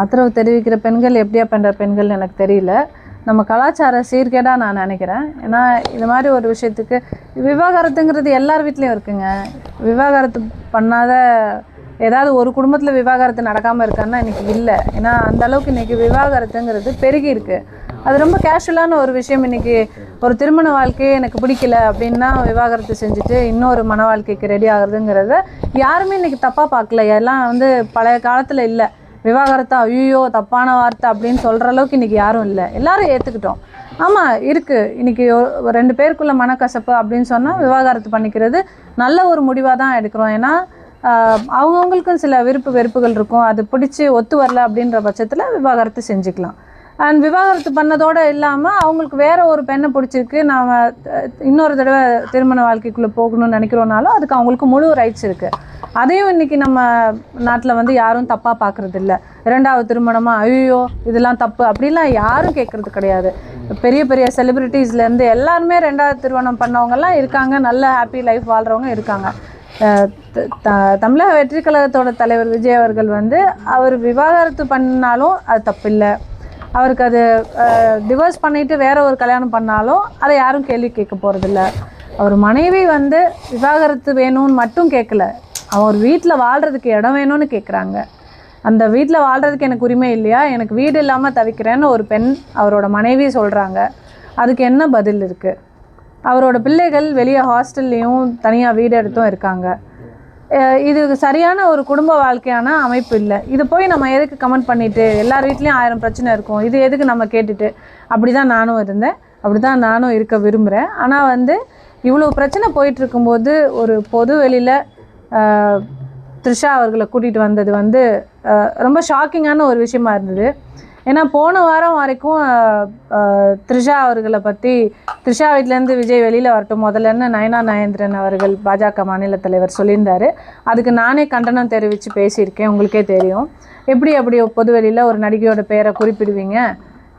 ஆதரவு தெரிவிக்கிற பெண்கள் எப்படியா பண்ணுற பெண்கள் எனக்கு தெரியல. நம்ம கலாச்சார சீர்கேடாக நான் நினைக்கிறேன். ஏன்னா இது மாதிரி ஒரு விஷயத்துக்கு விவாகரத்துங்கிறது எல்லார் வீட்லேயும் இருக்குங்க. விவாகரத்து பண்ணாத ஏதாவது ஒரு குடும்பத்தில் விவாகரத்து நடக்காமல் இருக்கான்னா இன்றைக்கி இல்லை. ஏன்னா அந்த அளவுக்கு இன்றைக்கி விவாகரத்துங்கிறது பெருகி இருக்குது. அது ரொம்ப கேஷுவலான ஒரு விஷயம். இன்றைக்கி ஒரு திருமண வாழ்க்கையே எனக்கு பிடிக்கல அப்படின்னா விவாகரத்து செஞ்சுட்டு இன்னொரு மன வாழ்க்கைக்கு ரெடி ஆகுறதுங்கிறத யாருமே இன்றைக்கி தப்பாக பார்க்கல. எல்லாம் பழைய காலத்தில் இல்லை விவாகரத்தா ஐயோ தப்பான வார்த்தை அப்படின்னு சொல்கிற அளவுக்கு இன்றைக்கி யாரும் இல்லை. எல்லோரும் ஏற்றுக்கிட்டோம். ஆமாம் இருக்குது. இன்றைக்கி 2 பேருக்குள்ள மனக்கசப்பு அப்படின்னு சொன்னால் விவாகரத்து பண்ணிக்கிறது நல்ல ஒரு முடிவாக தான் எடுக்கிறோம். ஏன்னா அவங்கவுங்களுக்கும் சில விருப்பு வெறுப்புகள் இருக்கும். அது பிடிச்சி ஒத்து வரல அப்படின்ற பட்சத்தில் விவாகரத்து செஞ்சுக்கலாம். அண்ட் விவாகரத்து பண்ணதோடு இல்லாமல் அவங்களுக்கு வேறு ஒரு பெண்ணை பிடிச்சிருக்கு, நாம் இன்னொரு தடவை திருமண வாழ்க்கைக்குள்ளே போகணும்னு நினைக்கிறோனாலும் அதுக்கு அவங்களுக்கு முழு ரைட்ஸ் இருக்குது. அதையும் இன்றைக்கி நம்ம நாட்டில் யாரும் தப்பாக பார்க்குறதில்ல. 2வது திருமணமாக ஐயோ இதெல்லாம் தப்பு அப்படிலாம் யாரும் கேட்குறது கிடையாது. பெரிய பெரிய செலிப்ரிட்டிஸ்லேருந்து எல்லாருமே 2வது திருமணம் பண்ணவங்கெல்லாம் இருக்காங்க. நல்ல ஹாப்பி லைஃப் வாழ்கிறவங்க இருக்காங்க. தமிழக வெற்றி கழகத்தோட தலைவர் விஜய் அவர்கள் அவர் விவாகரத்து பண்ணாலும் அது தப்பில்லை. அவருக்கு அது டிவோர்ஸ் பண்ணிவிட்டு வேறு ஒரு கல்யாணம் பண்ணாலும் அதை யாரும் கேள்வி கேட்க போகிறதில்ல. அவர் மனைவி விவாகரத்து வேணும்னு மட்டும் கேட்கல, அவர் வீட்டில் வாழ்கிறதுக்கு இடம் வேணும்னு கேட்குறாங்க. அந்த வீட்டில் வாழ்கிறதுக்கு எனக்கு உரிமை இல்லையா, எனக்கு வீடு இல்லாமல் தவிக்கிறேன்னு ஒரு பெண் அவரோட மனைவி சொல்கிறாங்க. அதுக்கு என்ன பதில் இருக்குது? அவரோட பிள்ளைகள் வெளியே ஹாஸ்டல்லையும் தனியாக வீடு எடுத்தும் இருக்காங்க. இது சரியான ஒரு குடும்ப வாழ்க்கையான அமைப்பு இல்லை. இது போய் நம்ம எதுக்கு கமெண்ட் பண்ணிவிட்டு எல்லார் வீட்லேயும் 1000 பிரச்சனை இருக்கும், இது எதுக்கு நம்ம கேட்டுட்டு? அப்படி தான் நானும் இருந்தேன், அப்படி தான் நானும் இருக்க விரும்புகிறேன். ஆனால் இவ்வளோ பிரச்சனை போயிட்டுருக்கும்போது ஒரு பொது வெளியில் த்ரிஷா அவர்களை கூட்டிகிட்டு வந்தது ரொம்ப ஷாக்கிங்கான ஒரு விஷயமா இருந்தது. ஏன்னா போன வாரம் வரைக்கும் த்ரிஷா அவர்களை பற்றி த்ரிஷா வீட்டிலேருந்து விஜய் வெளியில் வரட்டும் முதல்லன்னு நயனா நயேந்திரன் அவர்கள் பாஜக மாநில தலைவர் சொல்லியிருந்தார். அதுக்கு நானே கண்டனம் தெரிவித்து பேசியிருக்கேன். உங்களுக்கே தெரியும். அப்படி பொது வெளியில் ஒரு நடிகையோட பேரை குறிப்பிடுவீங்க?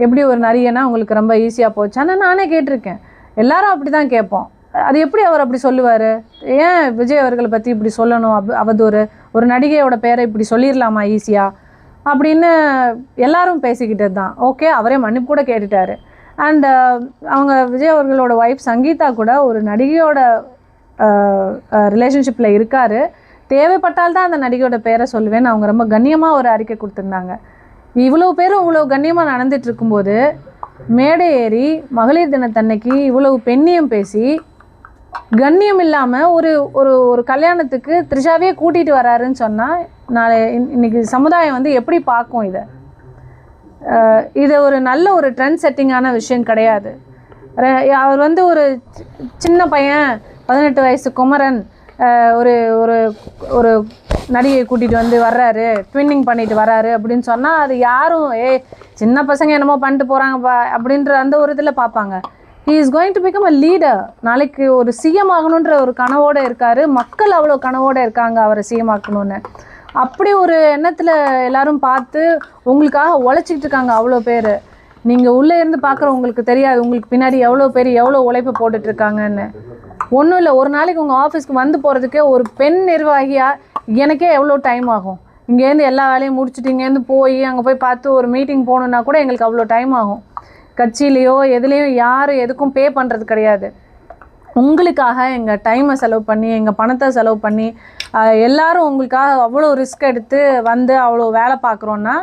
எப்படி ஒரு நடிகைனா உங்களுக்கு ரொம்ப ஈஸியாக போச்சான்னு நானே கேட்டிருக்கேன். எல்லாரும் அப்படி தான் கேட்போம். அது எப்படி அவர் அப்படி சொல்லுவார்? ஏன் விஜய் அவர்களை பற்றி இப்படி சொல்லணும்? அவதூறு. ஒரு நடிகையோட பேரை இப்படி சொல்லிடலாமா ஈஸியாக அப்படின்னு எல்லாரும் பேசிக்கிட்டது தான். ஓகே, அவரே மன்னிப்பு கூட கேட்டுட்டாரு. அண்ட் அவங்க விஜய் அவர்களோட ஒய்ஃப் சங்கீதா கூட ஒரு நடிகையோட ரிலேஷன்ஷிப்பில் இருக்கார், தேவைப்பட்டால்தான் அந்த நடிகையோட பேரை சொல்லுவேன்னு அவங்க ரொம்ப கண்ணியமாக ஒரு அறிக்கை கொடுத்துருந்தாங்க. இவ்வளோ பேரும் இவ்வளோ கண்ணியமாக நடந்துட்டு இருக்கும்போது மேடை ஏறி மகளிர் தினத்தன்னைக்கு இவ்வளவு பெண்ணியம் பேசி கண்ணியம் இல்லாமல் ஒரு ஒரு ஒரு கல்யாணத்துக்கு த்ரிஷாவே கூட்டிகிட்டு வராருன்னு சொன்னால் நாளை இன்றைக்கி சமுதாயம் எப்படி பார்க்கும்? இது ஒரு நல்ல ஒரு ட்ரெண்ட் செட்டிங்கான விஷயம் கிடையாது. அவர் ஒரு சின்ன பையன் 18 வயசு குமரன் ஒரு ஒரு ஒரு நடிகை கூட்டிகிட்டு வர்றாரு, ட்வின்னிங் பண்ணிட்டு வர்றாரு அப்படின்னு சொன்னால் அது யாரும் சின்ன பசங்க என்னமோ பண்ணிட்டு போகிறாங்கப்பா அப்படின்ற அந்த ஒரு இதில் பார்ப்பாங்க. he is going to become a leader. நாளைக்கு ஒரு சிஎம் ஆகணுன்ற ஒரு கனவோடு இருக்கார். மக்கள் அவ்வளோ கனவோடு இருக்காங்க அவரை சிஎம் ஆக்கணும்னு. அப்படி ஒரு எண்ணத்தில் எல்லாரும் பார்த்து உங்களுக்காக உழைச்சிக்கிட்டு இருக்காங்க அவ்வளோ பேர். நீங்கள் உள்ளே இருந்து பார்க்குற உங்களுக்கு தெரியாது உங்களுக்கு பின்னாடி எவ்வளோ பேர் எவ்வளோ உழைப்பு போட்டுட்ருக்காங்கன்னு. ஒன்றும் இல்லை, ஒரு நாளைக்கு உங்கள் ஆஃபீஸ்க்கு போகிறதுக்கே ஒரு பெண் நிர்வாகியாக எனக்கே எவ்வளோ டைம் ஆகும். இங்கேருந்து எல்லா வேலையும் முடிச்சுட்டு இங்கேருந்து அங்கே போய் பார்த்து ஒரு மீட்டிங் போகணுன்னா கூட எங்களுக்கு அவ்வளோ டைம் ஆகும். கட்சியிலையோ எதுலேயும் யாரும் எதுக்கும் பே பண்ணுறது கிடையாது. உங்களுக்காக எங்கள் டைமை செலவு பண்ணி எங்கள் பணத்தை செலவு பண்ணி எல்லாரும் உங்களுக்காக அவ்வளோ ரிஸ்க் எடுத்து அவ்வளோ வேலை பார்க்குறோன்னா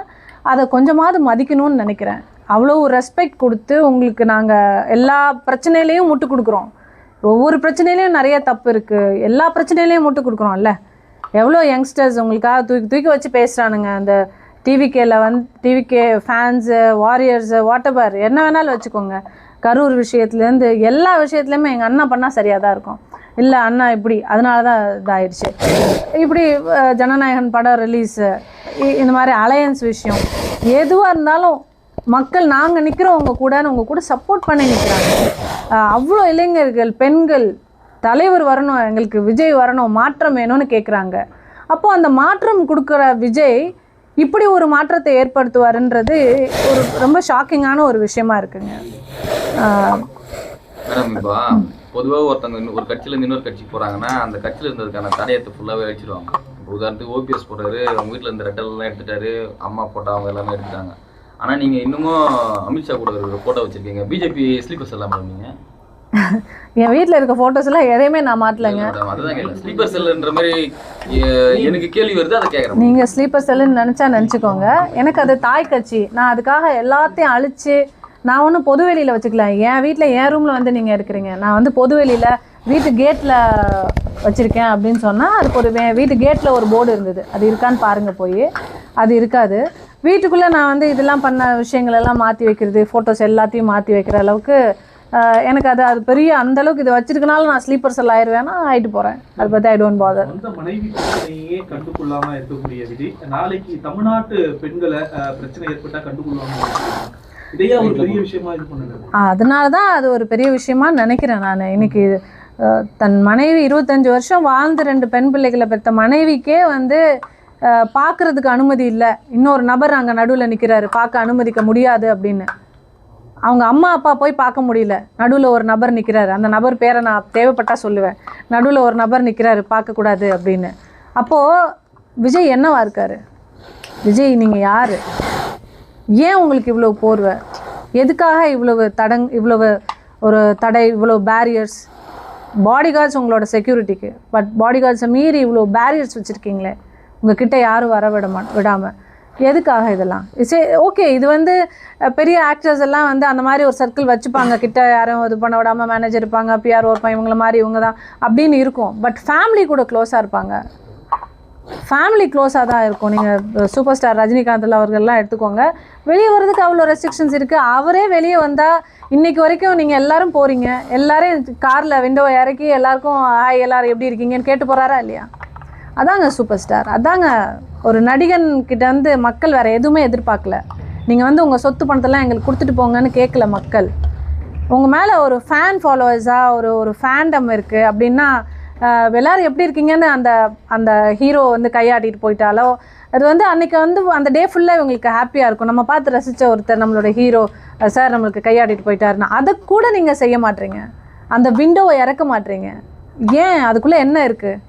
அதை கொஞ்சமாவது மதிக்கணும்னு நினைக்கிறேன். அவ்வளோ ரெஸ்பெக்ட் கொடுத்து உங்களுக்கு நாங்கள் எல்லா பிரச்சனையிலையும் முட்டு கொடுக்குறோம். ஒவ்வொரு பிரச்சனையிலையும் நிறைய தப்பு இருக்குது, எல்லா பிரச்சனையிலையும் முட்டு கொடுக்குறோம்ல. எவ்வளோ யங்ஸ்டர்ஸ் உங்களுக்காக தூக்கி வச்சு பேசுகிறானுங்க. அந்த டிவிகே ஃபேன்ஸு, வாரியர்ஸு, வாட்டவர் என்ன வேணாலும் வச்சுக்கோங்க. கரூர் விஷயத்துலேருந்து எல்லா விஷயத்துலையுமே எங்கள் அண்ணா பண்ணால் சரியாக தான் இருக்கும். இல்லை அண்ணா இப்படி அதனால தான் இதாகிடுச்சு. இப்படி ஜனநாயகன் படம் ரிலீஸு, இந்த மாதிரி அலையன்ஸ் விஷயம் எதுவாக இருந்தாலும் மக்கள் நாங்கள் நிற்கிறோம் உங்கள் கூட சப்போர்ட் பண்ணி நிற்கிறாங்க. அவ்வளோ இளைஞர்கள், பெண்கள், தலைவர் வரணும், எங்களுக்கு விஜய் வரணும், மாற்றம் வேணும்னு கேட்குறாங்க. அப்போது அந்த மாற்றம் கொடுக்குற விஜய் இப்படி ஒரு மாற்றத்தை ஏற்படுத்துவாருன்றது ஒரு ரொம்ப ஷாக்கிங்கான ஒரு விஷயமா இருக்குங்க. மேடம், இப்போ பொதுவாக ஒருத்தவங்க ஒரு கட்சியிலேருந்து இன்னொரு கட்சிக்கு போகிறாங்கன்னா அந்த கட்சியில் இருந்ததுக்கான தடயத்தை ஃபுல்லாகவே வச்சுருவாங்க. உதாரணத்துக்கு ஓபிஎஸ் போடுறாரு, அவங்க வீட்டில் இந்த ரெட்டெல்லாம் எடுத்துட்டாரு, அம்மா போட்டோ அவங்க எல்லாமே எடுத்துட்டாங்க. ஆனால் நீங்கள் இன்னமும் அமித்ஷா கூட ஒரு ஃபோட்டோ வச்சுருக்கீங்க. பிஜேபி ஸ்லீப்பர்ஸ் எல்லாம் பண்ணுவீங்க. என் வீட்டில் இருக்க ஃபோட்டோஸ் எல்லாம் எதையுமே நான் மாற்றலைங்க. அதுதான் கேட்கல, ஸ்லீப்பர் செல்லுன்ற மாதிரி எனக்கு கேள்வி வருது, அதை கேட்குறேன். நீங்கள் ஸ்லீப்பர் செல்லுன்னு நினச்சிக்கோங்க. எனக்கு அது தாய் கட்சி. நான் அதுக்காக எல்லாத்தையும் அழித்து நான் ஒன்றும் பொதுவெளியில் வச்சுக்கல. என் வீட்டில் என் ரூமில் வந்து நீங்கள் இருக்கிறீங்க, நான் வந்து பொதுவெளியில் வீட்டு கேட்டில் வச்சுருக்கேன் அப்படின்னு சொன்னால் அதுக்கு ஒரு வீட்டு கேட்டில் ஒரு போர்டு இருந்தது, அது இருக்கான்னு பாருங்கள் போய். அது இருக்காது. வீட்டுக்குள்ளே நான் வந்து இதெல்லாம் பண்ண விஷயங்களெல்லாம் மாற்றி வைக்கிறது, ஃபோட்டோஸ் எல்லாத்தையும் மாற்றி வைக்கிற அளவுக்கு எனக்கு அது பெரிய அந்தளவுக்கு இதை வச்சிருக்கனால நான் ஸ்லீப்பர் செல் ஆயிடுவேன்னா ஆகிட்டு போகிறேன். அதை பற்றி ஐ டோன்ட் பாதர். அந்த மனைவி பிரச்சனையே கண்டுகொள்ளாமல் இருக்கக்கூடிய விஜய் நாளைக்கு தமிழ்நாட்டு பெண்களை பிரச்சனை ஏற்பட்டால் கண்டுகொள்ளாமல் இதையே ஒரு பெரிய விஷயமா இது பண்ணுங்க. அதனால தான் அது ஒரு பெரிய விஷயமா நினைக்கிறேன் நான். இன்னைக்கு தன் மனைவி 25 வருஷம் வாழ்ந்து 2 பெண் பிள்ளைகளை பெற்ற மனைவிக்கே வந்து பார்க்குறதுக்கு அனுமதி இல்லை, இன்னொரு நபர் அங்கே நடுவில் நிற்கிறாரு, பார்க்க அனுமதிக்க முடியாது அப்படின்னு. அவங்க அம்மா அப்பா போய் பார்க்க முடியல, நடுவில் ஒரு நபர் நிற்கிறாரு. அந்த நபர் பேரை நான் தேவைப்பட்டால் சொல்லுவேன். நடுவில் ஒரு நபர் நிற்கிறாரு, பார்க்கக்கூடாது அப்படின்னு. அப்போது விஜய் என்னவா இருக்கார்? விஜய் நீங்கள் யார்? ஏன் உங்களுக்கு இவ்வளோ போர்வை? எதுக்காக இவ்வளவு ஒரு தடை, இவ்வளோ பேரியர்ஸ்? பாடி கார்ட்ஸ் உங்களோட செக்யூரிட்டிக்கு, பட் பாடி கார்ட்ஸை மீறி இவ்வளோ பேரியர்ஸ் வச்சுருக்கீங்களே, உங்கள் கிட்டே யாரும் வர விடாமல். எதுக்காக இதெல்லாம்? ஓகே, இது வந்து பெரிய ஆக்டர்ஸ் எல்லாம் வந்து அந்த மாதிரி ஒரு சர்க்கிள் வச்சுப்பாங்க, கிட்ட யாரும் இது பண்ண விடாமல் மேனேஜர் இருப்பாங்க, பிஆர் இருப்பாங்க, இவங்கள மாதிரி இவங்க தான் அப்படின்னு இருக்கும். பட் ஃபேமிலி கூட க்ளோஸாக இருப்பாங்க, ஃபேமிலி க்ளோஸாக தான் இருக்கும். நீங்கள் சூப்பர் ஸ்டார் ரஜினிகாந்த் அவர்கள்லாம் எடுத்துக்கோங்க, வெளியே வர்றதுக்கு அவ்வளோ ரெஸ்ட்ரிக்ஷன்ஸ் இருக்குது. அவரே வெளியே வந்தால் இன்றைக்கி வரைக்கும் நீங்கள் எல்லோரும் போகிறீங்க, எல்லோரும் காரில் விண்டோவை இறக்கி எல்லாருக்கும் ஹாய் எல்லோரும் எப்படி இருக்கீங்கன்னு கேட்டு போகிறாரா இல்லையா? அதாங்க சூப்பர் ஸ்டார். அதாங்க ஒரு நடிகன் கிட்ட வந்து மக்கள் வேறு எதுவுமே எதிர்பார்க்கல. நீங்கள் வந்து உங்கள் சொத்து பணத்தெல்லாம் எங்களுக்கு கொடுத்துட்டு போங்கன்னு கேட்கல மக்கள். உங்கள் மேலே ஒரு ஃபேன் ஃபாலோவர்ஸாக ஒரு ஃபேண்டம் இருக்குது அப்படின்னா எல்லோரும் எப்படி இருக்கீங்கன்னு அந்த ஹீரோ வந்து கையாட்டிட்டு போயிட்டாலோ அது வந்து அன்றைக்கி வந்து அந்த டே ஃபுல்லாக இவங்களுக்கு ஹாப்பியாக இருக்கும். நம்ம பார்த்து ரசித்த ஒருத்தர் நம்மளோட ஹீரோ சார் நம்மளுக்கு கையாட்டிட்டு போயிட்டாருன்னா அதை கூட நீங்கள் செய்ய மாட்டீங்க, அந்த விண்டோவை இறக்க மாட்டீங்க. ஏன்? அதுக்குள்ளே என்ன இருக்குது?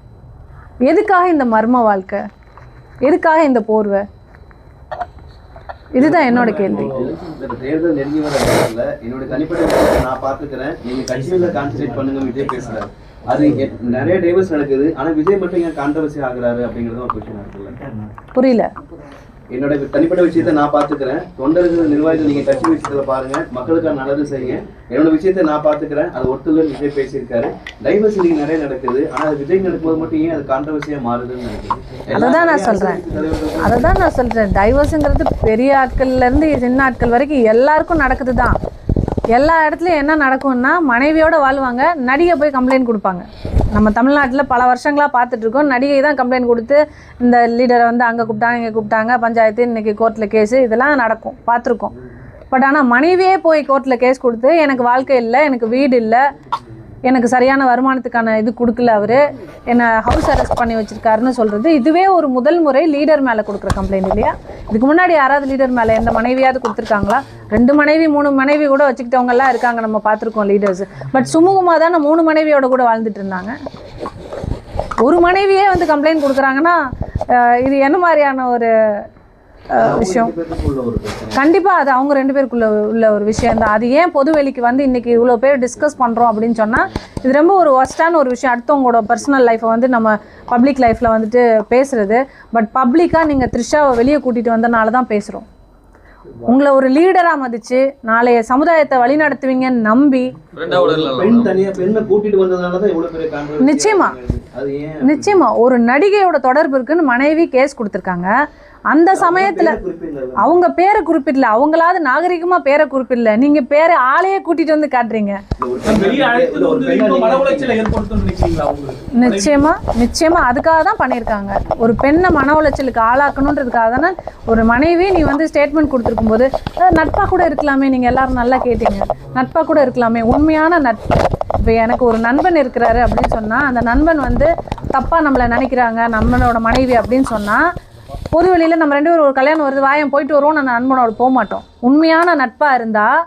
எதுக்காக இந்த மர்ம வாழ்க்கை? எதுக்காக இந்த போர்வை? இதுதான் என்னோட கேள்வி. தேர்தல் நெருங்கி வர என்னோட தனிப்பட்ட நான் பார்த்துக்கிறேன், நீங்க கட்சியில கான்சென்ட்ரேட் பண்ணுங்க விஜய் பேசுறாரு. அது நிறைய டைவர்ஸ் நடக்குது, ஆனா விஜய் மட்டும் ஏன் கான்ட்ரவர்சி ஆகுறாரு அப்படிங்கிறது ஒரு கொஸ்டின் இருக்குல்ல. புரியல. என்னோட தனிப்பட்ட விஷயத்தை நான் பார்த்துக்கிறேன், தொண்டர்கள் நிர்வாகிகள் நீங்க கட்சி விஷயத்துல பாருங்க, மக்களுக்கான நல்லது செய்யுங்க. என்னோட விஷயத்தை நான் பார்த்துக்கிறேன், அது ஒருத்தர் விஜய் பேசியிருக்காரு. டைவர்ஸ் இன்னைக்கு நிறைய நடக்குது, ஆனா அது விஜய் நடக்கும்போது மட்டும் ஏன் அது கான்ட்ரவர்சியா மாறுதுன்னு நினைக்கிறேன். அதான் நான் சொல்றேன், டைவர்ஸுங்கிறது பெரிய ஆட்கள்ல இருந்து சின்ன ஆட்கள் வரைக்கும் எல்லாருக்கும் நடக்குது தான். எல்லா இடத்துலையும் என்ன நடக்கும்னா மனைவியோடு வாழ்வாங்க, நடிகை போய் கம்ப்ளைண்ட் கொடுப்பாங்க. நம்ம தமிழ்நாட்டில் பல வருஷங்களாக பார்த்துட்ருக்கோம், நடிகை தான் கம்ப்ளைண்ட் கொடுத்து இந்த லீடரை வந்து அங்கே கூப்பிட்டாங்க இங்கே கூப்பிட்டாங்க, பஞ்சாயத்து இன்றைக்கி கோர்ட்டில் கேஸு, இதெல்லாம் நடக்கும், பார்த்துருக்கோம். பட் ஆனால் மனைவியே போய் கோர்ட்டில் கேஸ் கொடுத்து எனக்கு வாழ்க்கை இல்லை, எனக்கு வீடு இல்லை, எனக்கு சரியான வருமானத்துக்கான இது கொடுக்கல, அவர் என்னை ஹவுஸ் அரெஸ்ட் பண்ணி வச்சுருக்காருன்னு சொல்கிறது இதுவே ஒரு முதல் முறை லீடர் மேலே கொடுக்குற கம்ப்ளைண்ட் இல்லையா? இதுக்கு முன்னாடி யாராவது லீடர் மேலே எந்த மனைவியாவது கொடுத்துருக்காங்களா? 2 மனைவி 3 மனைவி கூட வச்சுக்கிட்டவங்கலாம் இருக்காங்க, நம்ம பார்த்துருக்கோம் லீடர்ஸ். பட் சுமூகமாக தான் 3 மனைவியோட கூட வாழ்ந்துட்டு இருந்தாங்க. ஒரு மனைவியே வந்து கம்ப்ளைண்ட் கொடுக்குறாங்கன்னா இது என்ன மாதிரியான ஒரு விஷயம்? கண்டிப்பாக அது அவங்க 2 பேருக்குள்ள உள்ள ஒரு விஷயம் தான். அது ஏன் பொது வெளிக்கு வந்து இன்றைக்கி இவ்வளோ பேர் டிஸ்கஸ் பண்ணுறோம் அப்படின்னு சொன்னால் இது ரொம்ப ஒரு ஒஸ்டான ஒரு விஷயம். அடுத்தவங்களோட பர்சனல் லைஃப்பை வந்து நம்ம பப்ளிக் லைஃப்பில் வந்துட்டு பேசுகிறது. பட் பப்ளிக்காக நீங்கள் த்ரிஷாவை வெளியே கூட்டிகிட்டு வந்தனால தான் பேசுகிறோம். உங்களை ஒரு லீடரா மதிச்சு நாளைய சமுதாயத்தை வழி நடத்துவீங்கன்னு நம்பி நிச்சயமா ஒரு நடிகையோட தொடர்பு இருக்குன்னு மனைவி கேஸ் கொடுத்துருக்காங்க. அந்த சமயத்துல அவங்க பேரை குறிப்பிடல, அவங்களாவது நாகரிகமா பேரை குறிப்பிடல, நீங்க பேரை ஆளையே கூட்டிட்டு வந்து காட்டுறீங்க. நிச்சயமா அதுக்காக தான் பண்ணியிருக்காங்க. ஒரு பெண்ணை மன உளைச்சலுக்கு ஆளாக்கணுன்றதுக்காக தானே ஒரு மனைவி நீ வந்து ஸ்டேட்மெண்ட் கொடுத்துருக்கும் போது நட்பா கூட இருக்கலாமே, நீங்க எல்லாரும் நல்லா கேட்டீங்க, நட்பா கூட இருக்கலாமே, உண்மையான நட்பு. இப்போ எனக்கு ஒரு நண்பன் இருக்கிறாரு அப்படின்னு சொன்னா அந்த நண்பன் வந்து தப்பா நம்மளை நினைக்கிறாங்க நம்மளோட மனைவி அப்படின்னு சொன்னா பொது வெளியில் நம்ம 2 பேரும் ஒரு கல்யாணம் வருது வாயம் போயிட்டு வருவோம், நான் நண்பனோட போக மாட்டோம். உண்மையான நட்பாக இருந்தால்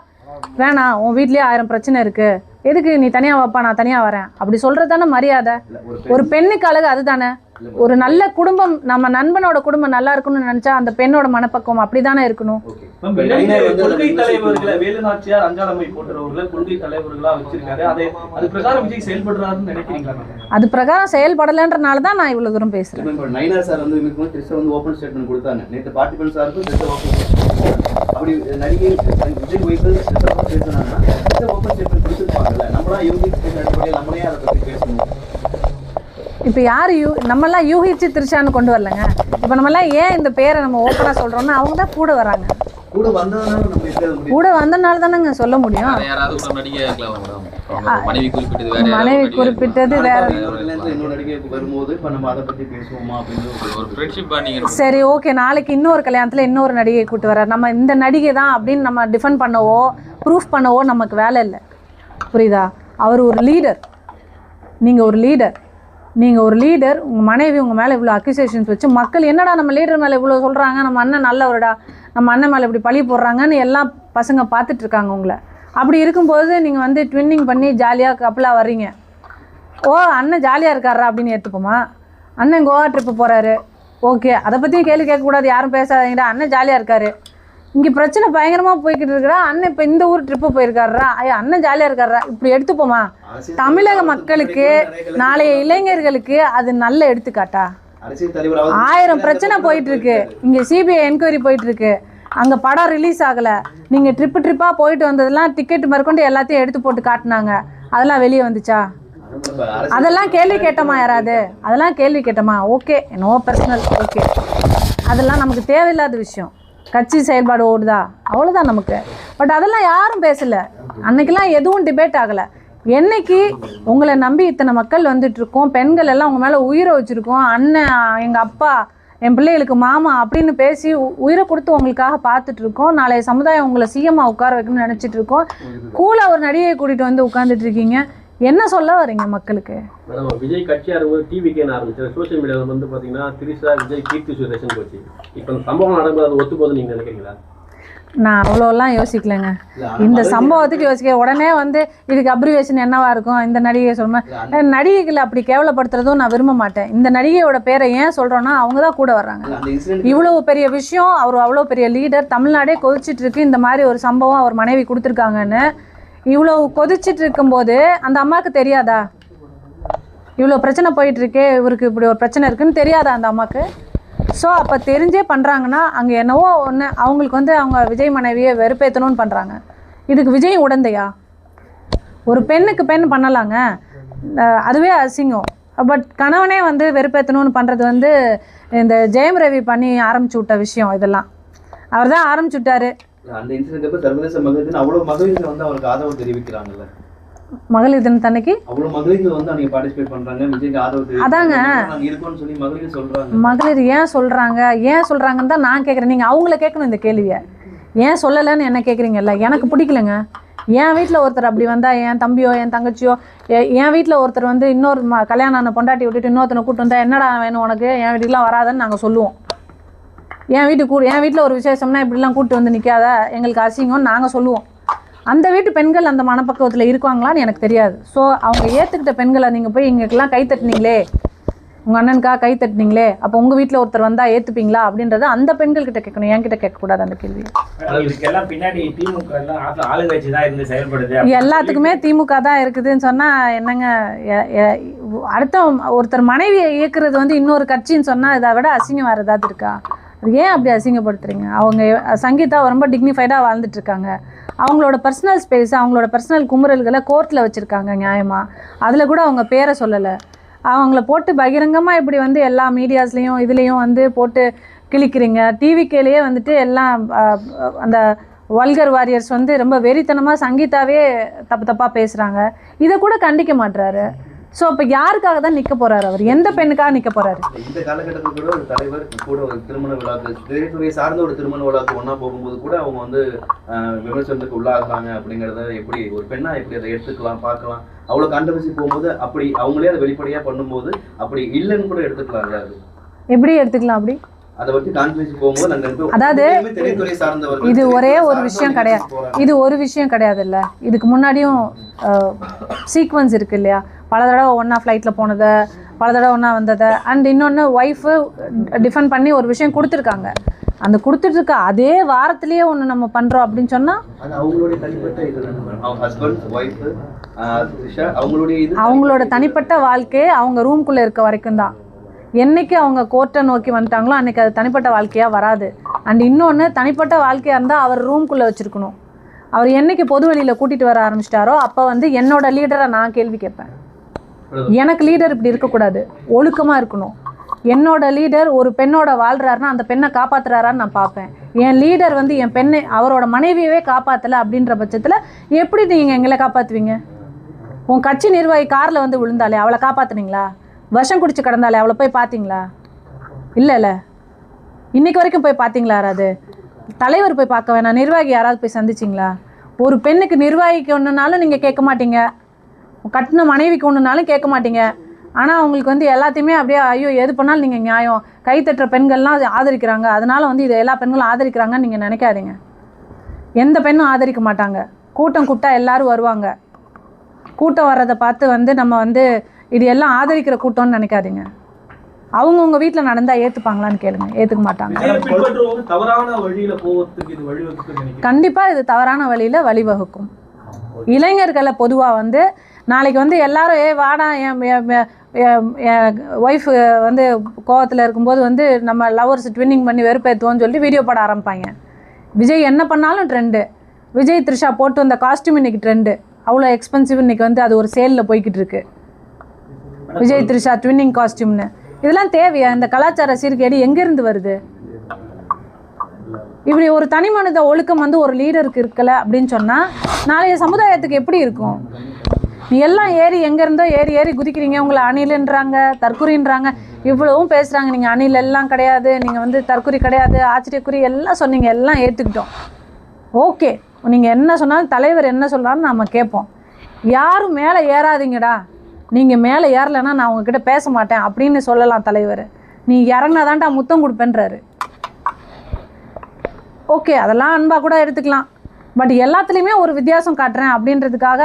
வேணாம் உன் வீட்லேயே 1000 பிரச்சனை இருக்குது, எதுக்கு நீ தனியாக வைப்பா நான் தனியாக வரேன் அப்படி சொல்கிறது தானே மரியாதை. ஒரு பெண்ணுக்கு அழகு அதுதானே. ஒரு நல்ல குடும்பம், நம்ம நண்பனோட குடும்பம் நல்லா இருக்கணும்னு நினைச்சா அந்த பெண்ணோட மனப்பக்குவம் அப்படிதானே இருக்கணும். கொள்கை தலைவர்களை வேலுநாச்சியார் அஞ்சாலம்மை போன்றவர்களை கொள்கை தலைவர்களா வச்சிருக்காரு. அது பிரகாரம் விஜய் செயல்படுறாருன்னு நினைக்கிறீங்களா? அது பிரகாரம் செயல்படலைன்றனால தான் நான் இவ்வளவு தூரம் பேசுறேன். இப்போ நைனார் சார் வந்து கிறிஸ்டா வந்து ஓப்பன் ஸ்டேட்மெண்ட் கொடுத்தாங்க. நேற்று பார்த்திபன் சாருக்கும் கிறிஸ்டா ஓப்பன் அப்படி நடிகை விஜய் வைத்து கிறிஸ்டா பேசினாங்கன்னா கிறிஸ்டா ஓப்பன் ஸ்டேட்மெண்ட் கொடுத்துருப்பாங்கல்ல. நம்மளாம் யூகிச்சு அடிப்படையில் நம்மளே அதை பற்றி பேசணும். இப்போ யார் நம்மளாம் யூகிச்சு திருச்சான்னு கொண்டு வரலங்க. இப்போ நம்மளாம் ஏன் இந்த பேரை நம்ம ஓப்பனாக சொல்கிறோம்னா அவங்க தான் கூட வராங்க. கூட வந்தனால தானேங்க சொல்ல முடியும். மனைவி குறிப்பிட்டது வேற. சரி, ஓகே, நாளைக்கு இன்னொரு கல்யாணத்தில் இன்னொரு நடிகை கூட்டு வர, நம்ம இந்த நடிகை தான் அப்படின்னு நம்ம டிஃபெண்ட் பண்ணவோ ப்ரூஃப் பண்ணவோ நமக்கு வேலை இல்லை. புரியுதா? அவர் ஒரு லீடர், நீங்கள் ஒரு லீடர். நீங்கள் ஒரு லீடர், உங்கள் மனைவி உங்கள் மேலே இவ்வளோ அக்யூசேஷன்ஸ் வச்சு மக்கள் என்னடா நம்ம லீடர் மேலே இவ்வளோ சொல்கிறாங்க, நம்ம அண்ணன் நல்லவருடா, நம்ம அண்ணன் மேலே இப்படி பழி போடுறாங்கன்னு எல்லாம் பசங்க பார்த்துட்ருக்காங்க உங்களை. அப்படி இருக்கும்போது நீங்கள் வந்து ட்வின்னிங் பண்ணி ஜாலியாக கப்பலாக வர்றீங்க. ஓ, அண்ணன் ஜாலியாக இருக்காரா அப்படின்னு எடுத்துப்போமா? அண்ணன் கோவா ட்ரிப்பு போகிறாரு, ஓகே, அதை பற்றியும் கேள்வி கேட்கக்கூடாது, யாரும் பேசாதீங்கடா, அண்ணன் ஜாலியாக இருக்காரு. இங்கே பிரச்சனை பயங்கரமாக போய்கிட்டு இருக்கிறா, அண்ணன் இப்போ இந்த ஊர் ட்ரிப்பு போயிருக்காரா, ஐயா அண்ணன் ஜாலியாக இருக்காரா, இப்படி எடுத்துப்போமா? தமிழக மக்களுக்கு, நாளைய இளைஞர்களுக்கு அது நல்ல எடுத்துக்காட்டா? 1000 பிரச்சனை போயிட்டு இருக்கு. இங்கே சிபிஐ என்கொயரி போயிட்டு இருக்கு, அங்கே படம் ரிலீஸ் ஆகலை. நீங்கள் ட்ரிப்பாக போயிட்டு வந்ததெல்லாம் டிக்கெட் மேற்கொண்டு எல்லாத்தையும் எடுத்து போட்டு காட்டினாங்க, அதெல்லாம் வெளியே வந்துச்சா? அதெல்லாம் கேள்வி கேட்டோமா? யாராவது அதெல்லாம் கேள்வி கேட்டோமா? ஓகே, நோ பர்சனல், ஓகே, அதெல்லாம் நமக்கு தேவையில்லாத விஷயம். கட்சி செயல்பாடு ஓடுதா, அவ்வளோதான் நமக்கு. பட் அதெல்லாம் யாரும் பேசலை. அன்னைக்கெல்லாம் எதுவும் டிபேட் ஆகலை. என்னைக்கு உங்களை நம்பி இத்தனை மக்கள் வந்துட்டுருக்கோம், பெண்கள் எல்லாம் உங்கள் மேலே உயிரை வச்சுருக்கோம், அண்ணன், எங்கள் அப்பா, என் பிள்ளைகளுக்கு மாமா அப்படின்னு பேசி உயிரை கொடுத்து உங்களுக்காக பார்த்துட்ருக்கோம். நாளைய சமுதாயம் உங்களை சிஎம்மாக உட்கார வைக்கணும்னு நினச்சிட்டு இருக்கோம். கூலாக ஒரு நடிகையை கூட்டிகிட்டு வந்து உட்காந்துட்டு இருக்கீங்க. என்ன சொல்ல வரீங்க மக்களுக்கு? மேடம், விஜய் கட்சி ஆரம்பிச்சு டிவிக்கேன்னு ஆரம்பிச்சார். சோசியல் மீடியாவில் வந்து பார்த்தீங்கன்னா திரிஷா, விஜய், கீர்த்தி சுரேஷன் போச்சு. இப்போ இந்த சம்பவம் நடக்கும்போது அது ஒத்து போகுது நீங்கள் நினைக்கிறீங்களா? நான் அவ்வளோலாம் யோசிக்கலைங்க. இந்த சம்பவத்துக்கு யோசிக்க உடனே வந்து இதுக்கு அப்ரிவேஷன் என்னவா இருக்கும், இந்த நடிகை சொல்லுவேன். நடிகைகளை அப்படி கேவலப்படுத்துறதும் நான் விரும்ப மாட்டேன். இந்த நடிகையோட பேரை ஏன் சொல்கிறோன்னா அவங்க தான் கூட வர்றாங்க. இவ்வளோ பெரிய விஷயம், அவர் அவ்வளோ பெரிய லீடர், தமிழ்நாடே கொதிச்சிட்டு இருக்கு. இந்த மாதிரி ஒரு சம்பவம் அவர் மனைவி கொடுத்துருக்காங்கன்னு இவ்வளோ கொதிச்சிட்டு இருக்கும்போது அந்த அம்மாவுக்கு தெரியாதா? இவ்வளோ பிரச்சனை போயிட்டுருக்கே, இவருக்கு இப்படி ஒரு பிரச்சனை இருக்குன்னு தெரியாதா அந்த அம்மாவுக்கு? ஸோ அப்போ தெரிஞ்சே பண்ணுறாங்கன்னா அங்கே என்னவோ ஒன்று அவங்களுக்கு வந்து அவங்க விஜய் மனைவியை வெறுப்பேற்றணும்னு பண்ணுறாங்க. இதுக்கு விஜய் உடந்தையா? ஒரு பெண்ணுக்கு பெண் பண்ணலாங்க, அதுவே அசிங்கம். பட் கணவனே வந்து வெறுப்பேற்றணும்னு பண்ணுறது வந்து இந்த ஜெயம் ரவி பண்ணி ஆரம்பிச்சு விட்ட விஷயம். இதெல்லாம் அவர் தான் ஆரம்பிச்சு விட்டாரு. அந்த இன்சிடென்ட் சர்வதேச மகளிர் தினம் அவ்வளவு மகளிர்கள் வந்து அவருக்கு ஆதரவு தெரிவிக்கிறாங்கல்ல. மகளிர் தினத்தன்னைக்கு அவ்வளவு மகளிர்கள் வந்து அன்னைக்கு பார்ட்டிசிபேட் பண்றாங்க, விஜய்க்கு ஆதரவு தெரிவிக்கிறாங்க. அதாங்க இருக்கும்னு சொல்லி மகளிர் சொல்றாங்க. மகளிர் ஏன் சொல்றாங்கன்னு தான் நான் கேட்குறேன். நீங்கள் அவங்கள கேட்கணும் இந்த கேள்வியை. ஏன் சொல்லலைன்னு என்ன கேட்குறீங்கல்ல? எனக்கு பிடிக்கலங்க. என் வீட்டில் ஒருத்தர் அப்படி வந்தால், என் தம்பியோ என் தங்கச்சியோ, என் வீட்டில் ஒருத்தர் வந்து இன்னொரு கல்யாணம் ஆன பொண்டாட்டி விட்டுட்டு இன்னொருத்தனை கூப்பிட்டு வந்தால் என்னடா வேணும் உனக்கு, என் வீட்டுக்குலாம் வராதுன்னு நாங்கள் சொல்லுவோம். என் வீட்டில் ஒரு விசேஷம்னா இப்படிலாம் கூப்பிட்டு வந்து நிற்காத, எங்களுக்கு அசிங்கம்னு நாங்கள் சொல்லுவோம். அந்த வீட்டு பெண்கள் அந்த மனப்பக்குவத்தில் இருக்காங்களான்னு எனக்கு தெரியாது. ஸோ அவங்க ஏற்றுக்கிட்ட பெண்களை நீங்கள் போய் இங்கெல்லாம் கை தட்டினீங்களே, உங்கள் அண்ணனுக்காக கை தட்டினீங்களே, அப்போ உங்கள் வீட்டில் ஒருத்தர் வந்தால் ஏற்றுப்பீங்களா அப்படின்றத அந்த பெண்கள்கிட்ட கேட்கணும், என்கிட்ட கேட்கக்கூடாது அந்த கேள்வி. எல்லாத்துக்குமே திமுக தான் இருக்குதுன்னு சொன்னால் என்னங்க? அடுத்த ஒருத்தர் மனைவியை இயக்குறது வந்து இன்னொரு கட்சின்னு சொன்னால் இதை விட அசிங்கம் வேறு ஏதாவது இருக்கா? அது ஏன் அப்படி அசிங்கப்படுத்துறீங்க? அவங்க சங்கீதா ரொம்ப டிக்னிஃபைடாக வாழ்ந்துட்டுருக்காங்க. அவங்களோட பர்சனல் ஸ்பேஸ், அவங்களோட பர்சனல் குமுறல்களை கோர்ட்டில் வச்சுருக்காங்க நியாயமாக. அதில் கூட அவங்க பேரை சொல்லலை. அவங்கள போட்டு பகிரங்கமாக இப்படி வந்து எல்லா மீடியாஸ்லேயும் இதுலேயும் வந்து போட்டு கிழிக்கிறீங்க. டிவிக்கேலேயே வந்துட்டு எல்லாம் அந்த வல்கர் வாரியர்ஸ் வந்து ரொம்ப வெறித்தனமாக சங்கீதாவே தப்பாக பேசுகிறாங்க. இதை கூட கண்டிக்க மாட்டுறாரு. ஸோ இப்போ யாருக்காக தான் நிற்க போகிறாரு அவர்? எந்த பெண்ணுக்காக நிற்க போகிறாரு? இந்த காலகட்டத்தில் கூட ஒரு தலைவர் கூட ஒரு திருமண விழாக்கு, திரைத்துறையை சார்ந்த ஒரு திருமண விழாக்கு ஒன்றா போகும்போது கூட அவங்க வந்து விமர்சனத்துக்கு உள்ளாகிறாங்க அப்படிங்கிறத எப்படி ஒரு பெண்ணாக எப்படி அதை எடுத்துக்கலாம், பார்க்கலாம்? அவ்வளோ கான்ட்ரவர்சி போகும்போது அப்படி அவங்களே அதை வெளிப்படையாக பண்ணும்போது அப்படி இல்லைன்னு கூட எடுத்துக்கலாம்ல? அது எப்படி எடுத்துக்கலாம்? அப்படி அதை பற்றி கான்ட்ரவர்சி போகும்போது அதாவது திரைத்துறை சார்ந்தவர்கள் இது ஒரே ஒரு விஷயம் கிடையாது. இது ஒரு விஷயம் கிடையாதுல்ல. இதுக்கு முன்னாடியும் சீக்வன்ஸ் இருக்கு இல்லையா? பல தடவை ஒன்றா ஃப்ளைட்டில் போனதை, பல தடவை ஒன்றா வந்ததை. அண்ட் இன்னொன்று ஒய்ஃபு டிஃபெண்ட் பண்ணி ஒரு விஷயம் கொடுத்துருக்காங்க. அந்த கொடுத்துட்ருக்க அதே வாரத்திலேயே ஒன்று நம்ம பண்ணுறோம் அப்படின்னு சொன்னால் அவங்களுடைய தனிப்பட்ட அவங்களோட தனிப்பட்ட வாழ்க்கையே அவங்க ரூம்குள்ளே இருக்க வரைக்கும் தான். என்றைக்கு அவங்க கோர்ட்டை நோக்கி வந்துட்டாங்களோ அன்றைக்கி அது தனிப்பட்ட வாழ்க்கையாக வராது. அண்ட் இன்னொன்று, தனிப்பட்ட வாழ்க்கையாக இருந்தால் அவர் ரூம்குள்ளே வச்சுருக்கணும். அவர் என்றைக்கு பொது வெளியில் கூட்டிகிட்டு வர ஆரம்பிச்சிட்டாரோ அப்போ வந்து என்னோட லீடரை நான் கேள்வி கேட்பேன். எனக்கு லீடர் இப்படி இருக்கக்கூடாது, ஒழுக்கமாக இருக்கணும். என்னோட லீடர் ஒரு பெண்ணோட வாழ்கிறாருன்னா அந்த பெண்ணை காப்பாற்றுறாரான்னு நான் பார்ப்பேன். என் லீடர் வந்து என் பெண்ணை அவரோட மனைவியவே காப்பாற்றலை அப்படின்ற பட்சத்தில் எப்படி நீங்கள் எங்களை காப்பாற்றுவீங்க? உன் கட்சி நிர்வாகி காரில் வந்து விழுந்தாலே அவளை காப்பாற்றுனீங்களா? விஷம் குடிச்சு கிடந்தாலே அவளை போய் பார்த்தீங்களா? இல்லைல்ல. இன்றைக்கி வரைக்கும் போய் பார்த்தீங்களா? யாராவது தலைவர் போய் பார்க்க வேணாம், நிர்வாகி யாராவது போய் சந்திச்சிங்களா? ஒரு பெண்ணுக்கு நிர்வாகிக்கு ஒன்றுனாலும் நீங்கள் கேட்க மாட்டீங்க, கட்டின மனைவிக்கு ஒன்றுனாலும் கேட்க மாட்டீங்க. ஆனால் அவங்களுக்கு வந்து எல்லாத்தையுமே அப்படியே ஐயோ எது பண்ணாலும் நீங்கள் நியாயம், கைத்தட்டுற பெண்கள்லாம் ஆதரிக்கிறாங்க, அதனால் வந்து இதை எல்லா பெண்களும் ஆதரிக்கிறாங்கன்னு நீங்கள் நினைக்காதீங்க. எந்த பெண்ணும் ஆதரிக்க மாட்டாங்க. கூட்டம் கூப்பிட்டா எல்லோரும் வருவாங்க. கூட்டம் வர்றதை பார்த்து வந்து நம்ம வந்து இது எல்லாம் ஆதரிக்கிற கூட்டம்னு நினைக்காதீங்க. அவங்கவுங்க வீட்டில் நடந்தால் ஏற்றுப்பாங்களான்னு கேளுங்க, ஏற்றுக்க மாட்டாங்க. கண்டிப்பாக இது தவறான வழியில் வழிவகுக்கும். இளைஞர்களை பொதுவாக வந்து நாளைக்கு வந்து எல்லாரும் வாடா என் ஒய்ஃப் வந்து கோவத்தில் இருக்கும்போது வந்து நம்ம லவர்ஸ் ட்வின்னிங் பண்ணி வெறுப்பேற்றுவோன்னு சொல்லி வீடியோ போட ஆரம்பிப்பாங்க. விஜய் என்ன பண்ணாலும் ட்ரெண்டு. விஜய் த்ரிஷா போட்டு வந்த காஸ்ட்யூம் இன்றைக்கி ட்ரெண்டு, அவ்வளோ எக்ஸ்பென்சிவ். இன்றைக்கி வந்து அது ஒரு சேலில் போய்கிட்டு இருக்கு, விஜய் த்ரிஷா ட்வின்னிங் காஸ்ட்யூம்னு. இதெல்லாம் தேவையா? இந்த கலாச்சார சீர்கேடு எங்கேருந்து வருது? இப்படி ஒரு தனி மனித ஒழுக்கம் வந்து ஒரு லீடருக்கு இருக்கலை அப்படின்னு சொன்னால் நாளைய சமுதாயத்துக்கு எப்படி இருக்கும்? நீ எல்லாம் ஏறி எங்கேருந்தோ ஏறி குதிக்கிறீங்க. உங்களை அணிலுன்றாங்க, தற்குறின்றாங்க, இவ்வளவும் பேசுகிறாங்க. நீங்கள் அணில் எல்லாம் கிடையாது, நீங்கள் வந்து தற்குறி கிடையாது, ஆச்சரியக்குறி எல்லாம் சொன்னீங்க, எல்லாம் ஏற்றுக்கிட்டோம். ஓகே, நீங்கள் என்ன சொன்னாலும் தலைவர் என்ன சொல்கிறாலும் நம்ம கேட்போம். யாரும் மேலே ஏறாதீங்கடா, நீங்கள் மேலே ஏறலைன்னா நான் உங்ககிட்ட பேச மாட்டேன் அப்படின்னு சொல்லலாம் தலைவர். நீ இறங்கினாதான்டா முத்தம் கொடுப்பேன்றாரு. ஓகே, அதெல்லாம் அன்பாக கூட எடுத்துக்கலாம். பட் எல்லாத்துலேயுமே ஒரு வித்தியாசம் காட்டுறேன் அப்படின்றதுக்காக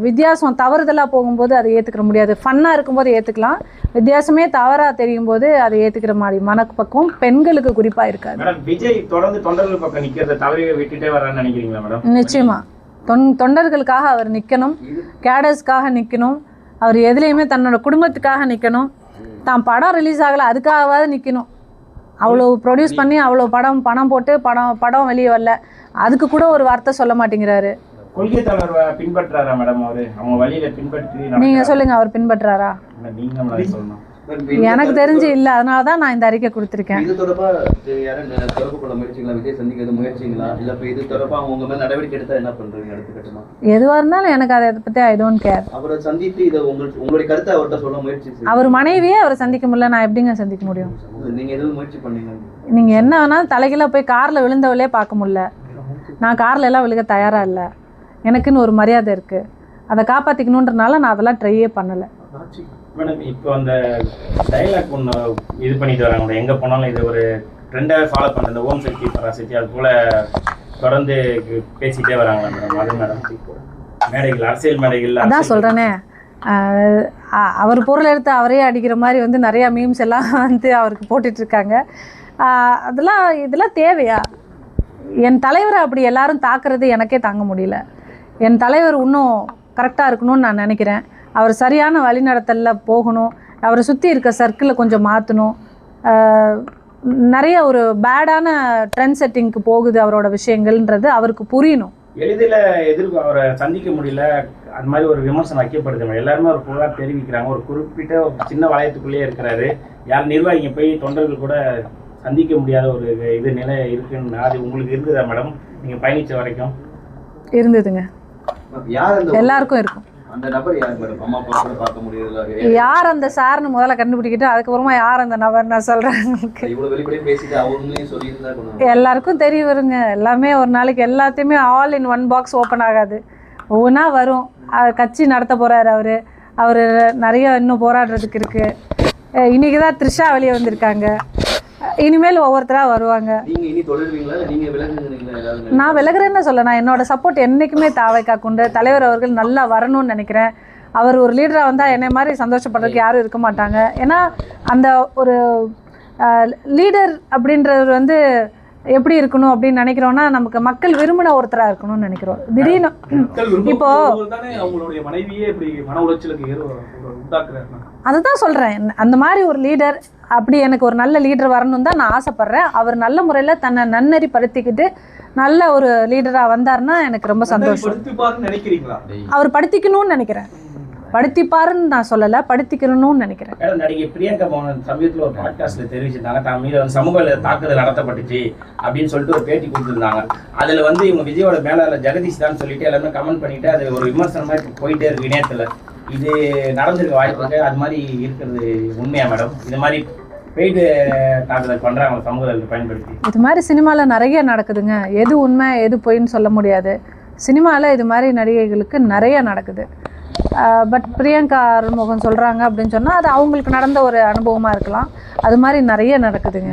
வித்தியாசம் தவறுதலாக போகும்போது அதை ஏற்றுக்கிற முடியாது. ஃபன்னாக இருக்கும்போது ஏற்றுக்கலாம், வித்தியாசமே தவறாக தெரியும் போது அதை ஏற்றுக்கிற மாதிரி மனப்பக்குவம் பெண்களுக்கு குறிப்பாக இருக்காது. மேடம், விஜய் தொடர்ந்து தொண்டர்கள் பக்கம் நிற்கிறத தவறி விட்டுட்டே வரான்னு நினைக்கிறீங்களா மேடம்? நிச்சயமாக தொண்டர்களுக்காக அவர் நிற்கணும், கேடர்ஸ்க்காக நிற்கணும், அவர் எதுலேயுமே தன்னோட குடும்பத்துக்காக நிற்கணும். தான் படம் ரிலீஸ் ஆகலை அதுக்காகவாது நிற்கணும். அவ்வளோ ப்ரொடியூஸ் பண்ணி அவ்வளோ பணம் போட்டு படம் வெளியே வரல, அதுக்கு கூட ஒரு வார்த்தை சொல்ல மாட்டேங்கிறாரு. கொள்கை தலைவர் பின்பற்றாரா மேடம்? அவரு அவங்க வழியில பின்பற்றி நீங்க சொல்லுங்க, அவர் பின்பற்றாரா? நீங்க சொல்லணும். எனக்கு தெரிஞ்சு இல்லை, அதனால தான் நான் இந்த அறிக்கை கொடுத்துருக்கேன். இது தொடர்பாக தொடர்பு கொள்ள முயற்சிங்களா? விஜய் சந்திக்கிறது முயற்சிங்களா? இல்லை இப்போ இது தொடர்பாக அவங்க மேலே நடவடிக்கை எடுத்தால் என்ன பண்ணுறீங்க அடுத்த கட்டமா? எதுவாக இருந்தாலும் எனக்கு அதை பற்றி ஐ டோன்ட் கேர். அவரை சந்தித்து இதை உங்களுடைய கருத்தை அவர்கிட்ட சொல்ல முயற்சி. அவர் மனைவியே அவரை சந்திக்க முடியல, நான் எப்படிங்க சந்திக்க முடியும்? நீங்கள் எதுவும் முயற்சி பண்ணீங்க? நீங்கள் என்ன வேணாலும் தலைகீழ போய் காரில் விழுந்தவளே பார்க்க முடியல. நான் காரில் எல்லாம் விழுக தயாராக இல்லை. எனக்குன்னு ஒரு மரியாதை இருக்குது, அதை காப்பாற்றிக்கணுன்றனால நான் அதெல்லாம் ட்ரையே பண்ணலை. மேடம், இப்போ அந்த டைலாக் ஒன்று இது பண்ணிட்டு வராங்க, எங்கே போனாலும் இது ஒரு ட்ரெண்டாகவே ஃபாலோ பண்ணுற இந்த ஓம் சக்தி பராசக்தி, அது போல் தொடர்ந்து பேசிகிட்டே வராங்களா மேடம்? அது மேடம் மேடைகள், அரசியல் மேடைகள் அதான் சொல்கிறேனே, அவர் பொருள் எடுத்து அவரே அடிக்கிற மாதிரி வந்து நிறையா மீம்ஸ் எல்லாம் வந்து அவருக்கு போட்டுட்ருக்காங்க. இதெல்லாம் தேவையா? என் தலைவரை அப்படி எல்லாரும் தாக்குறது எனக்கே தாங்க முடியல. என் தலைவர் இன்னும் கரெக்டாக இருக்கணும்னு நான் நினைக்கிறேன். அவர் சரியான வழிநடத்தலில் போகணும், அவரை சுற்றி இருக்க சர்க்கிளை கொஞ்சம் மாற்றணும். நிறைய ஒரு பேடான ட்ரெண்ட் செட்டிங்க்கு போகுது அவரோட விஷயங்கள்ன்றது அவருக்கு புரியணும். எளிதில் அவரை சந்திக்க முடியல, அது மாதிரி ஒரு விமர்சனம் வைக்கப்படுது. எல்லாருமே ஒரு புகார் தெரிவிக்கிறாங்க. ஒரு குறிப்பிட்ட சின்ன வளையத்துக்குள்ளேயே இருக்கிறாரு. யார் நிர்வாகிங்க போய் தொண்டர்கள் கூட சந்திக்க முடியாத ஒரு இது நிலை இருக்குன்னு அது உங்களுக்கு இருந்ததா மேடம்? நீங்கள் பயணித்த வரைக்கும் இருந்ததுங்க. எல்லாருக்கும் இருக்கும். அந்த நபர் யார் மேடம்? அம்மா அப்பா கூட பார்க்க முடியல. யார் அந்த சார்னு முதல்ல கண்டுபிடிக்கிட்டு அதுக்கப்புறமா யார் அந்த நபர் நான் சொல்கிறேன். இவ்வளோ வெளிப்படையாக பேசிட்டு அவங்களையும் சொல்லிட்டு எல்லாருக்கும் தெரிய வருங்க. எல்லாமே ஒரு நாளைக்கு எல்லாத்தையுமே all in one box open ஆகாது, ஒவ்வொன்றா வரும். கட்சி நடத்த போகிறாரு அவர் நிறைய இன்னும் போராடுறதுக்கு இருக்குது. இன்றைக்கி தான் த்ரிஷா வெளியே வந்திருக்காங்க, இனிமேல் ஒவ்வொருத்தராக வருவாங்க. நான் விலகுறேன்னு சொல்ல, நான் என்னோட சப்போர்ட் என்றைக்குமே தாவைக்கா கொண்டு தலைவர் அவர்கள் நல்லா வரணும்னு நினைக்கிறேன். அவர் ஒரு லீடராக வந்தால் என்னை மாதிரி சந்தோஷப்படுறதுக்கு யாரும் இருக்க மாட்டாங்க. ஏன்னா அந்த ஒரு லீடர் அப்படின்றவர் வந்து எப்படி இருக்கணும் அப்படின்னு நினைக்கிறோன்னா, நமக்கு மக்கள் விரும்பின ஒருத்தராக இருக்கணும்னு நினைக்கிறோம். திடீர்னு இப்போ அவங்களுடைய மனைவியே இப்படி மன உளைச்சலுக்கு உண்டாக்குறாங்க. அதுதான் சொல்கிறேன், அந்த மாதிரி ஒரு லீடர், அப்படி எனக்கு ஒரு நல்ல லீடர் வரணும் தான் நான் ஆசைப்பட்றேன். அவர் நல்ல முறையில் தன்னை நன்னறிப்படுத்திக்கிட்டு நல்ல ஒரு லீடராக வந்தார்னா எனக்கு ரொம்ப சந்தோஷம். நினைக்கிறீங்களா? அவர் படுத்திக்கணும்னு நினைக்கிறேன். படுத்திப்பாருன்னு நான் சொல்லலை, படுத்திக்கணும்னு நினைக்கிறேன். மேடம், நடிகை பிரியங்கா மோகன் சமீபத்தில் ஒரு பாட்காஸ்ட்ல தெரிவிச்சிருந்தாங்க, தான் மீது வந்து சமூக தாக்குதல் நடத்தப்பட்டுச்சு அப்படின்னு சொல்லிட்டு ஒரு பேட்டி கொடுத்துருந்தாங்க. அதில் வந்து இவங்க விஜயோட மேலாளர் ஜெகதீஷ் தான் சொல்லிட்டு எல்லாமே கமெண்ட் பண்ணிட்டு அது ஒரு விமர்சனமாக இப்போ போயிட்டே இருக்கு இணையத்தில். இது நடந்திருக்க வாய்ப்பு இருக்கு, அது மாதிரி இருக்கிறது உண்மையா மேடம்? இது மாதிரி பெய்டு தாக்குதல் பண்ணுறாங்க சமூகத்தை பயன்படுத்தி. இது மாதிரி சினிமாவில் நிறைய நடக்குதுங்க. எது உண்மை எது பொய்ன்னு சொல்ல முடியாது. சினிமாவில் இது மாதிரி நடிகைகளுக்கு நிறைய நடக்குது. பட் பிரியங்கா அருள்மோகன் சொல்கிறாங்க அப்படின்னு சொன்னால் அது அவங்களுக்கு நடந்த ஒரு அனுபவமாக இருக்கலாம். அது மாதிரி நிறைய நடக்குதுங்க.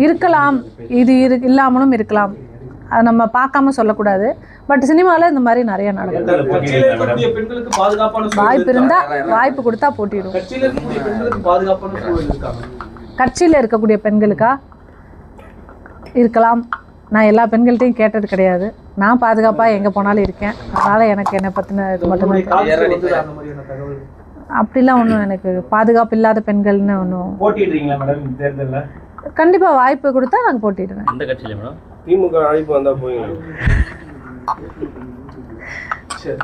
இருக்கலாம், இது இல்லாமலும் இருக்கலாம். அதை நம்ம பார்க்காம சொல்லக்கூடாது. பட் சினிமாவில் இந்த மாதிரி நிறைய நடக்குது. வாய்ப்பு இருந்தால் வாய்ப்பு கொடுத்தா போட்டிடும். கட்சியில் இருக்கக்கூடிய பெண்களுக்கா இருக்கலாம். நான் எல்லா பெண்கள்கிட்டையும் கேட்டது கிடையாது. நான் பாதுகாப்பாக எங்கே போனாலும் இருக்கேன். அதனால் எனக்கு என்னை பற்றின இது மட்டும்தான். அப்படிலாம் ஒன்றும் எனக்கு பாதுகாப்பு இல்லாத பெண்கள்னு ஒன்றும். போட்டிடுறீங்களா மேடம் தேர்தலில்? கண்டிப்பாக வாய்ப்பு கொடுத்தா நாங்கள் போட்டிடுவேன். எந்த கட்சியில் மேடம்? திமுக அழைப்பு வந்தால் போய். சரி.